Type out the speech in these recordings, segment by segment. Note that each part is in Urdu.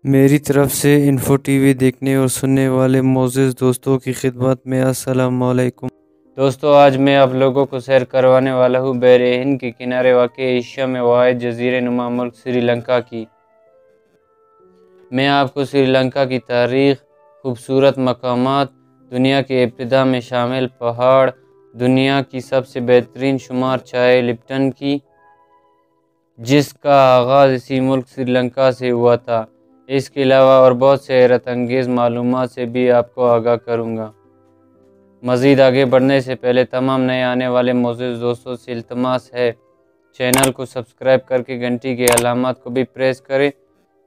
میری طرف سے انفو ٹی وی دیکھنے اور سننے والے معزز دوستوں کی خدمت میں السلام علیکم۔ دوستو، آج میں آپ لوگوں کو سیر کروانے والا ہوں بحر ہند کے کنارے واقع ایشیا میں واحد جزیرے نما ملک سری لنکا کی۔ میں آپ کو سری لنکا کی تاریخ، خوبصورت مقامات، دنیا کے ابتدا میں شامل پہاڑ، دنیا کی سب سے بہترین شمار چائے لپٹن کی، جس کا آغاز اسی ملک سری لنکا سے ہوا تھا، اس کے علاوہ اور بہت سے حیرت انگیز معلومات سے بھی آپ کو آگاہ کروں گا۔ مزید آگے بڑھنے سے پہلے تمام نئے آنے والے معزز دوستوں سے التماس ہے چینل کو سبسکرائب کر کے گھنٹی کی علامات کو بھی پریس کریں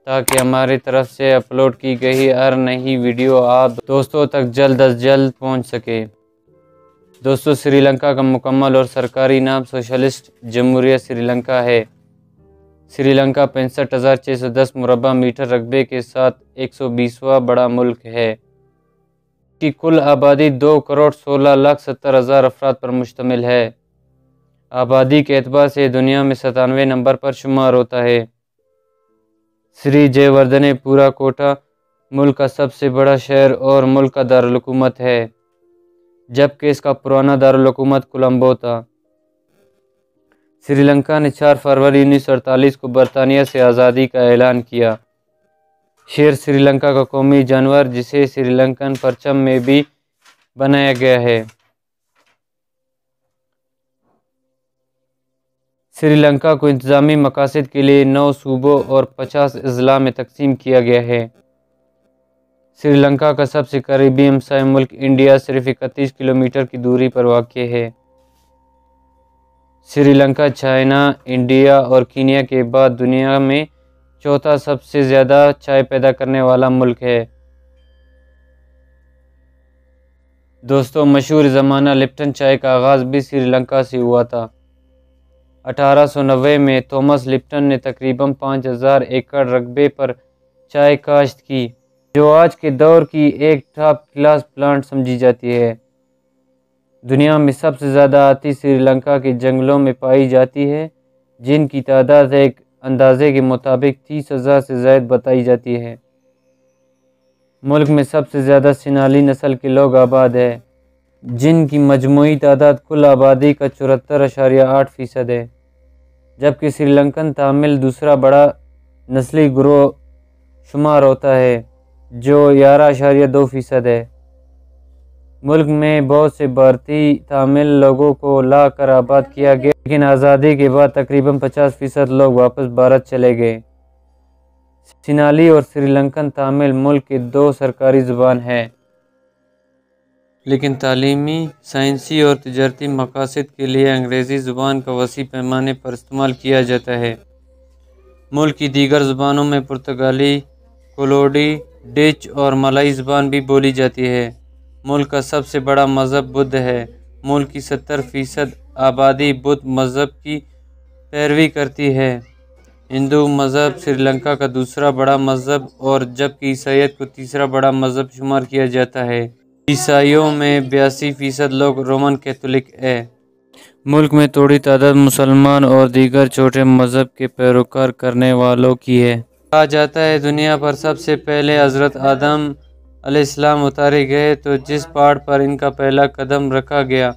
تاکہ ہماری طرف سے اپلوڈ کی گئی ہر نئی ویڈیو آپ دوستوں تک جلد از جلد پہنچ سکے۔ دوستو، سری لنکا کا مکمل اور سرکاری نام سوشلسٹ جمہوریہ سری لنکا ہے۔ سری لنکا 65,610 مربع میٹر رقبے کے ساتھ 120واں بڑا ملک ہے۔ اس کی کل آبادی 2,16,70,000 افراد پر مشتمل ہے۔ آبادی کے اعتبار سے دنیا میں 97 نمبر پر شمار ہوتا ہے۔ سری جے وردھنے پورا کوٹا ملک کا سب سے بڑا شہر اور ملک کا دارالحکومت ہے، جبکہ اس کا پرانا دارالحکومت کولمبو تھا۔ سری لنکا نے 4 فروری 1948 کو برطانیہ سے آزادی کا اعلان کیا۔ شیر سری لنکا کا قومی جانور، جسے سری لنکن پرچم میں بھی بنایا گیا ہے۔ سری لنکا کو انتظامی مقاصد کے لیے 9 صوبوں اور 50 اضلاع میں تقسیم کیا گیا ہے۔ سری لنکا کا سب سے قریبی ہمسائے ملک انڈیا صرف 31 کلومیٹر کی دوری پر واقع ہے۔ سری لنکا چائنا، انڈیا اور کینیا کے بعد دنیا میں چوتھا سب سے زیادہ چائے پیدا کرنے والا ملک ہے۔ دوستو، مشہور زمانہ لپٹن چائے کا آغاز بھی سری لنکا سے ہوا تھا۔ 1890 میں تھامس لپٹن نے تقریباً 5,000 ایکڑ رقبے پر چائے کاشت کی، جو آج کے دور کی ایک ٹاپ کلاس پلانٹ سمجھی جاتی ہے۔ دنیا میں سب سے زیادہ آتی سری لنکا کے جنگلوں میں پائی جاتی ہے، جن کی تعداد ایک اندازے کے مطابق 30,000 سے زائد بتائی جاتی ہے۔ ملک میں سب سے زیادہ سینالی نسل کے لوگ آباد ہیں، جن کی مجموعی تعداد کل آبادی کا 74.8% ہے، جبکہ سری لنکن تامل دوسرا بڑا نسلی گروہ شمار ہوتا ہے، جو 11.2% ہے۔ ملک میں بہت سے بھارتی تامل لوگوں کو لا کر آباد کیا گیا، لیکن آزادی کے بعد تقریباً 50% لوگ واپس بھارت چلے گئے۔ سینالی اور سری لنکن تامل ملک کے 2 سرکاری زبان ہیں، لیکن تعلیمی، سائنسی اور تجارتی مقاصد کے لیے انگریزی زبان کا وسیع پیمانے پر استعمال کیا جاتا ہے۔ ملک کی دیگر زبانوں میں پرتگالی، کولوڈی، ڈچ اور ملائی زبان بھی بولی جاتی ہے۔ ملک کا سب سے بڑا مذہب بدھ ہے۔ ملک کی 70% آبادی بدھ مذہب کی پیروی کرتی ہے۔ ہندو مذہب سری لنکا کا دوسرا بڑا مذہب اور جبکہ عیسائیت کو تیسرا بڑا مذہب شمار کیا جاتا ہے۔ عیسائیوں میں 82% لوگ رومن کیتھولک ہیں۔ ملک میں تھوڑی تعداد مسلمان اور دیگر چھوٹے مذہب کے پیروکار کرنے والوں کی ہے۔ کہا جاتا ہے دنیا پر سب سے پہلے حضرت آدم علیہ السلام اتارے گئے تو جس پہاڑ پر ان کا پہلا قدم رکھا گیا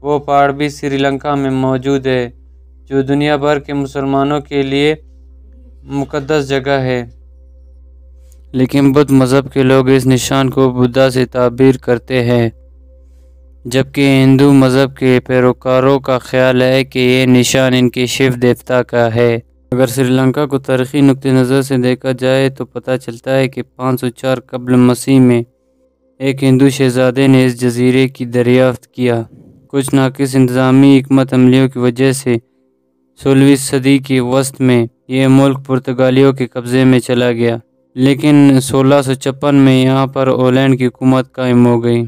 وہ پہاڑ بھی سری لنکا میں موجود ہے، جو دنیا بھر کے مسلمانوں کے لیے مقدس جگہ ہے۔ لیکن بدھ مذہب کے لوگ اس نشان کو بدھا سے تعبیر کرتے ہیں، جبکہ ہندو مذہب کے پیروکاروں کا خیال ہے کہ یہ نشان ان کے شیو دیوتا کا ہے۔ اگر سری لنکا کو تاریخی نقطہ نظر سے دیکھا جائے تو پتہ چلتا ہے کہ 504 قبل مسیح میں ایک ہندو شہزادے نے اس جزیرے کی دریافت کیا۔ کچھ ناقص انتظامی حکمت عملیوں کی وجہ سے 16ویں صدی کے وسط میں یہ ملک پرتگالیوں کے قبضے میں چلا گیا، لیکن 1656 میں یہاں پر ہالینڈ کی حکومت قائم ہو گئی۔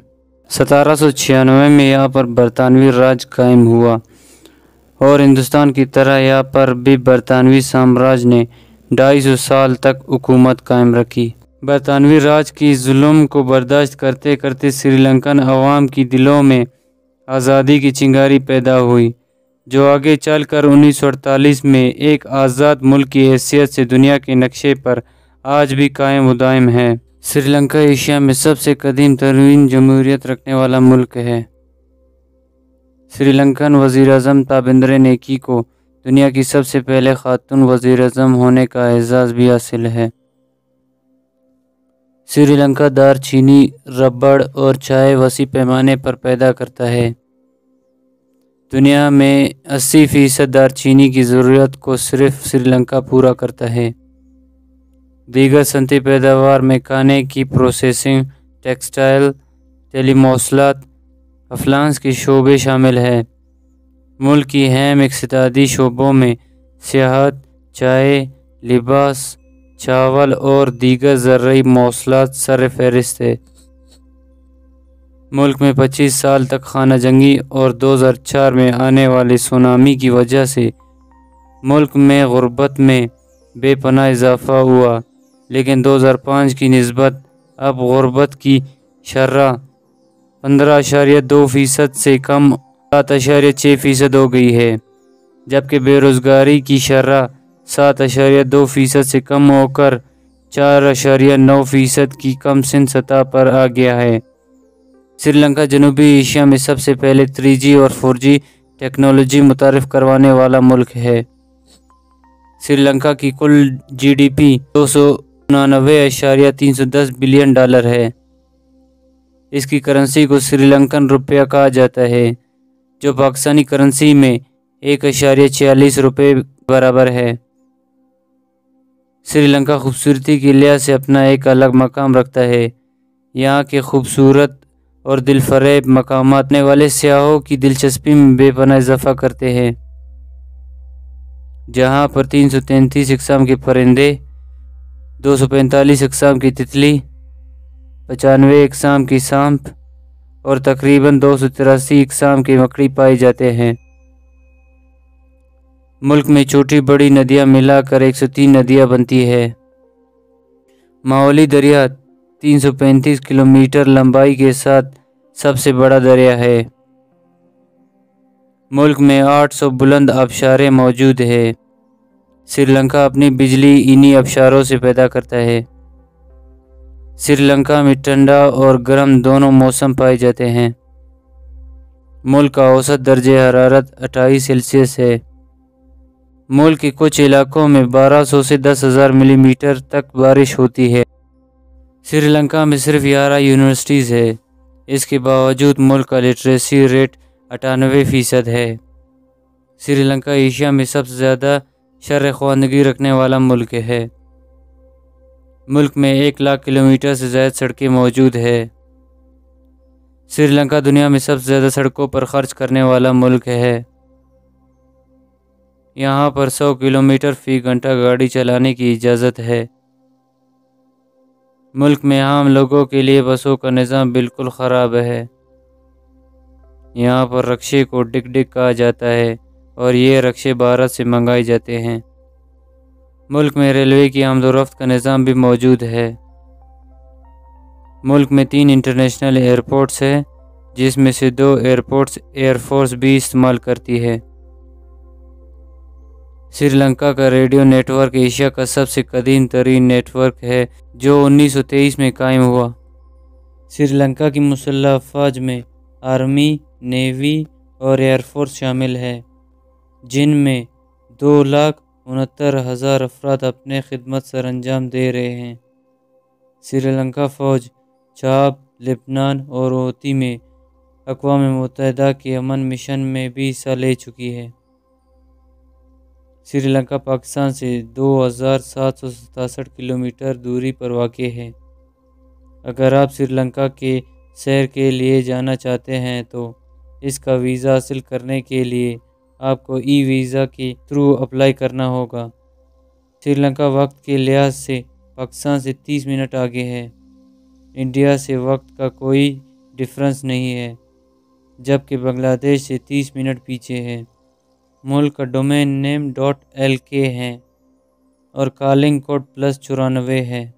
1796 میں یہاں پر برطانوی راج قائم ہوا اور ہندوستان کی طرح یہاں پر بھی برطانوی سامراج نے 250 سال تک حکومت قائم رکھی۔ برطانوی راج کی ظلم کو برداشت کرتے کرتے سری لنکن عوام کی دلوں میں آزادی کی چنگاری پیدا ہوئی، جو آگے چل کر 1948 میں ایک آزاد ملک کی حیثیت سے دنیا کے نقشے پر آج بھی قائم و دائم ہے۔ سری لنکا ایشیا میں سب سے قدیم ترین جمہوریت رکھنے والا ملک ہے۔ سری لنکن وزیر اعظم تابندر نیکی کو دنیا کی سب سے پہلے خاتون وزیر اعظم ہونے کا اعزاز بھی حاصل ہے۔ سری لنکا دار چینی، ربڑ اور چائے وسیع پیمانے پر پیدا کرتا ہے۔ دنیا میں 80% دار چینی کی ضرورت کو صرف سری لنکا پورا کرتا ہے۔ دیگر صنعتی پیداوار میں کھانے کی پروسیسنگ، ٹیکسٹائل، ٹیلی مواصلات، فائنانس کے شعبے شامل ہیں۔ ملک کی اہم اقتصادی شعبوں میں سیاحت، چائے، لباس، چاول اور دیگر زرعی مواصلات سر فہرست ہے۔ ملک میں 25 سال تک خانہ جنگی اور 2004 میں آنے والی سونامی کی وجہ سے ملک میں غربت میں بے پناہ اضافہ ہوا، لیکن 2005 کی نسبت اب غربت کی شرح 15.2% سے کم 7.6% ہو گئی ہے، جبکہ بے روزگاری کی شرح 7.2% سے کم ہو کر 4.9% کی کم سن سطح پر آ گیا ہے۔ سری لنکا جنوبی ایشیا میں سب سے پہلے 3G اور 4G ٹیکنالوجی متعارف کروانے والا ملک ہے۔ سری لنکا کی کل GDP 299.310 بلین ڈالر ہے۔ اس کی کرنسی کو سری لنکن روپیہ کہا جاتا ہے، جو پاکستانی کرنسی میں 1.46 روپے برابر ہے۔ سری لنکا خوبصورتی کے لحاظ سے اپنا ایک الگ مقام رکھتا ہے۔ یہاں کے خوبصورت اور دل فریب مقامات آنے والے سیاحوں کی دلچسپی میں بے پناہ اضافہ کرتے ہیں۔ جہاں پر 333 اقسام کے پرندے، 245 اقسام کی تتلی، 95 اقسام کی سانپ اور تقریباً 283 اقسام کے مکڑی پائے جاتے ہیں۔ ملک میں چھوٹی بڑی ندیاں ملا کر 103 ندیاں بنتی ہے۔ ماولی دریا 335 کلومیٹر لمبائی کے ساتھ سب سے بڑا دریا ہے۔ ملک میں 800 بلند آبشاریں موجود ہیں۔ سری لنکا اپنی بجلی انہی آبشاروں سے پیدا کرتا ہے۔ سری لنکا میں ٹھنڈا اور گرم دونوں موسم پائے جاتے ہیں۔ ملک کا اوسط درجہ حرارت 28 سیلسیس ہے۔ ملک کے کچھ علاقوں میں 1200 سے 10,000 ملی میٹر تک بارش ہوتی ہے۔ سری لنکا میں صرف 11 یونیورسٹیز ہیں۔ اس کے باوجود ملک کا لٹریسی ریٹ 98% ہے۔ سری لنکا ایشیا میں سب سے زیادہ شرح خواندگی رکھنے والا ملک ہے۔ ملک میں 1 لاکھ کلومیٹر سے زائد سڑکیں موجود ہیں۔ سری لنکا دنیا میں سب سے زیادہ سڑکوں پر خرچ کرنے والا ملک ہے۔ یہاں پر 100 کلومیٹر فی گھنٹہ گاڑی چلانے کی اجازت ہے۔ ملک میں عام لوگوں کے لیے بسوں کا نظام بالکل خراب ہے۔ یہاں پر رکشے کو ڈگ ڈگ کہا جاتا ہے اور یہ رکشے بھارت سے منگائے جاتے ہیں۔ ملک میں ریلوے کی آمد و رفت کا نظام بھی موجود ہے۔ ملک میں 3 انٹرنیشنل ایئرپورٹس ہیں، جس میں سے 2 ایئرپورٹس ایئر فورس بھی استعمال کرتی ہے۔ سری لنکا کا ریڈیو نیٹ ورک ایشیا کا سب سے قدیم ترین نیٹ ورک ہے، جو 1923 میں قائم ہوا۔ سری لنکا کی مسلح افواج میں آرمی، نیوی اور ایئر فورس شامل ہے، جن میں 2,69,000 افراد اپنے خدمت سر انجام دے رہے ہیں۔ سری لنکا فوج چاد، لبنان اور ہوتی میں اقوام متحدہ کے امن مشن میں بھی حصہ لے چکی ہے۔ سری لنکا پاکستان سے 2,767 کلومیٹر دوری پر واقع ہے۔ اگر آپ سری لنکا کے سیر کے لیے جانا چاہتے ہیں تو اس کا ویزا حاصل کرنے کے لیے آپ کو ای ویزا کے تھرو اپلائی کرنا ہوگا۔ سری لنکا وقت کے لحاظ سے پاکستان سے 30 منٹ آگے ہے۔ انڈیا سے وقت کا کوئی ڈفرینس نہیں ہے، جبکہ بنگلہ دیش سے 30 منٹ پیچھے ہے۔ ملک کا ڈومین نیم .lk ہے اور کالنگ کوڈ +94 ہے۔